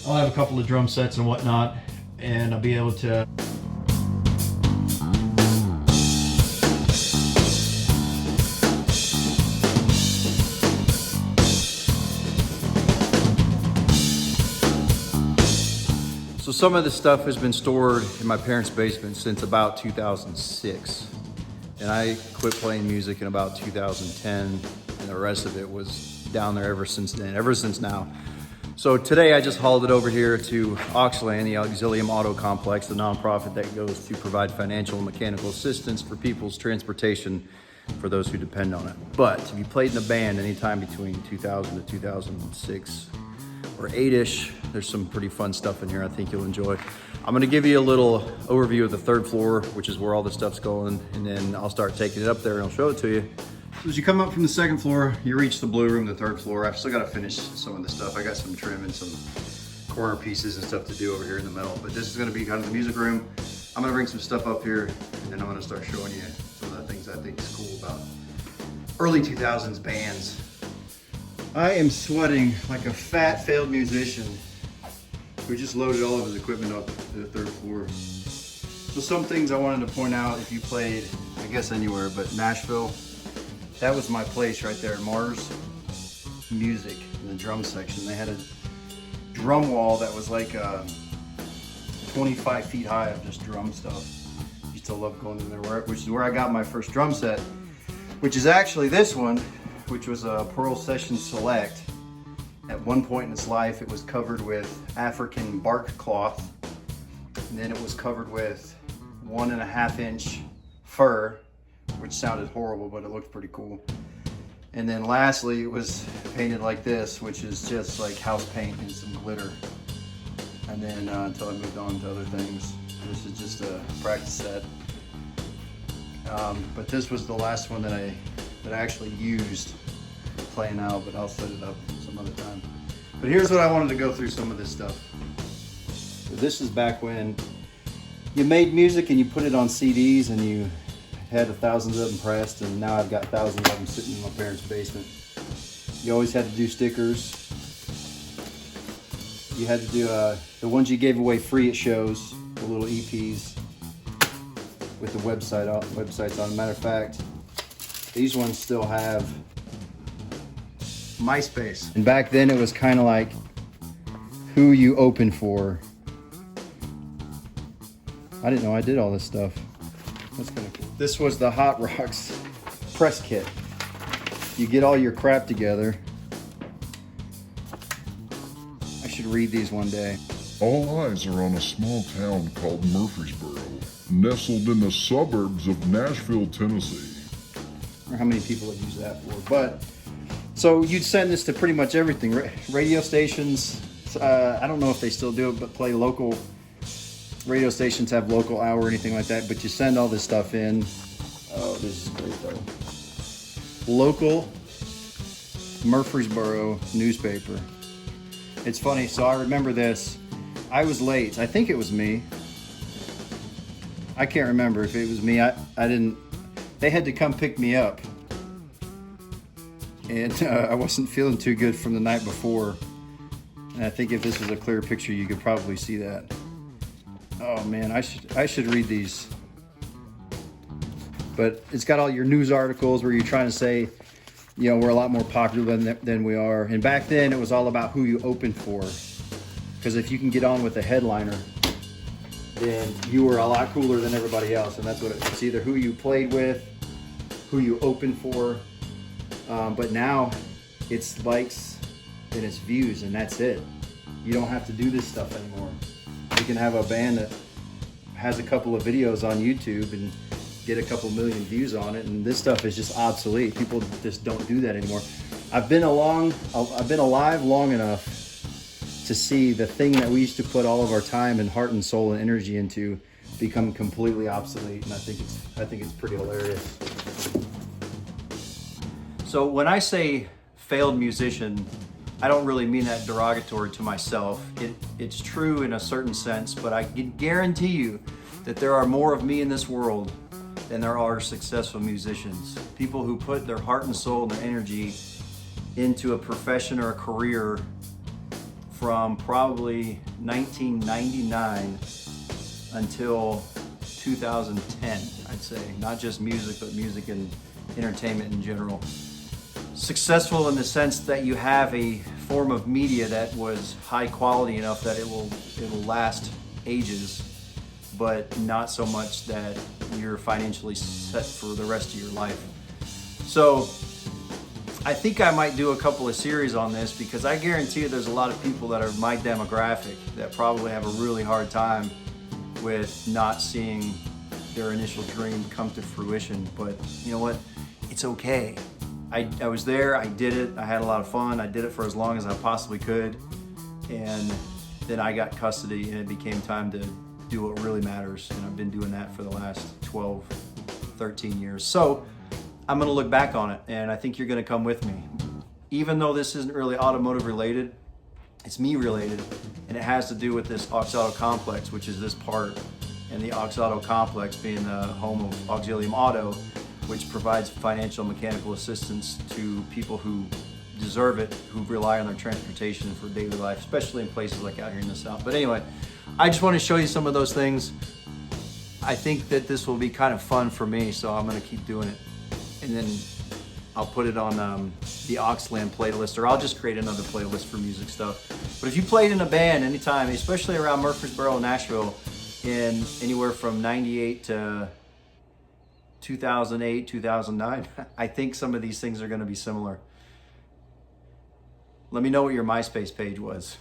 I'll have a couple of drum sets and whatnot, and I'll be able to So some of this stuff has been stored in my parents' basement since about 2006. And I quit playing music in about 2010, and the rest of it was down there ever since then, ever since now. So today I just hauled it over here to AuxLand, the Auxilium Auto Complex, the nonprofit that goes to provide financial and mechanical assistance for people's transportation for those who depend on it. But if you played in a band anytime between 2000 to 2006, or 8-ish, there's some pretty fun stuff in here I think you'll enjoy. I'm gonna give you a little overview of the third floor, which is where all this stuff's going, and then I'll start taking it up there and I'll show it to you. So as you come up from the second floor, you reach the blue room, the third floor. I've still gotta finish some of this stuff. I got some trim and some corner pieces and stuff to do over here in the middle, but this is gonna be kind of the music room. I'm gonna bring some stuff up here, and then I'm gonna start showing you some of the things I think is cool about early 2000s bands. I am sweating like a fat failed musician who just loaded all of his equipment up to the third floor. So some things I wanted to point out, if you played, I guess anywhere, but Nashville, that was my place right there, Mars Music, in the drum section. They had a drum wall that was like 25 feet high of just drum stuff. Used to love going in there, which is where I got my first drum set, which is actually this one, which was a Pearl Session Select. At one point in its life, it was covered with African bark cloth, and then it was covered with 1.5 inch fur, which sounded horrible, but it looked pretty cool. And then lastly, it was painted like this, which is just like house paint and some glitter. And then until I moved on to other things. This is just a practice set. But this was the last one that I actually used playing out, but I'll set it up some other time. But here's what I wanted to go through some of this stuff. This is back when you made music and you put it on CDs and you had thousands of them pressed, and now I've got thousands of them sitting in my parents' basement. You always had to do stickers. You had to do the ones you gave away free at shows, the little EPs with the websites on. Matter of fact, these ones still have MySpace. And back then it was kind of like who you open for. I didn't know I did all this stuff. That's kind of cool. This was the Hot Rocks press kit. You get all your crap together. I should read these one day. All eyes are on a small town called Murfreesboro, nestled in the suburbs of Nashville, Tennessee. Or how many people have used that for, but so you'd send this to pretty much everything. Radio stations, I don't know if they still do it, but play local radio stations have local hour or anything like that, but you send all this stuff in. Oh, this is great though. Local Murfreesboro newspaper. It's funny, so I remember this. I was late, I think it was me. I can't remember if it was me. I didn't, they had to come pick me up. And I wasn't feeling too good from the night before. And I think if this was a clear picture, you could probably see that. Oh man, I should read these. But it's got all your news articles where you're trying to say, you know, we're a lot more popular than we are. And back then it was all about who you opened for. Because if you can get on with a headliner, then you were a lot cooler than everybody else. And that's what it's either who you played with, who you opened for. But now it's likes and it's views, and that's it. You don't have to do this stuff anymore. You can have a band that has a couple of videos on YouTube and get a couple million views on it, and this stuff is just obsolete. People just don't do that anymore. I've been alive long enough to see the thing that we used to put all of our time and heart and soul and energy into become completely obsolete, and I think it's pretty hilarious. So when I say failed musician, I don't really mean that derogatory to myself. It's true in a certain sense, but I can guarantee you that there are more of me in this world than there are successful musicians. People who put their heart and soul and their energy into a profession or a career from probably 1999 until 2010, I'd say. Not just music, but music and entertainment in general. Successful in the sense that you have a form of media that was high quality enough that it will last ages, but not so much that you're financially set for the rest of your life. So I think I might do a couple of series on this, because I guarantee you there's a lot of people that are my demographic that probably have a really hard time with not seeing their initial dream come to fruition. But you know what? It's okay. I was there, I did it, I had a lot of fun, I did it for as long as I possibly could, and then I got custody and it became time to do what really matters, and I've been doing that for the last 12, 13 years. So I'm gonna look back on it, and I think you're gonna come with me. Even though this isn't really automotive related, it's me related, and it has to do with this Aux Auto Complex, which is this part, and the Aux Auto Complex being the home of Auxilium Auto, which provides financial and mechanical assistance to people who deserve it, who rely on their transportation for daily life, especially in places like out here in the South. But anyway, I just want to show you some of those things. I think that this will be kind of fun for me, so I'm gonna keep doing it. And then I'll put it on the AuxLand playlist, or I'll just create another playlist for music stuff. But if you played in a band anytime, especially around Murfreesboro and Nashville, in anywhere from 98 to 2008, 2009, I think some of these things are gonna be similar. Let me know what your MySpace page was.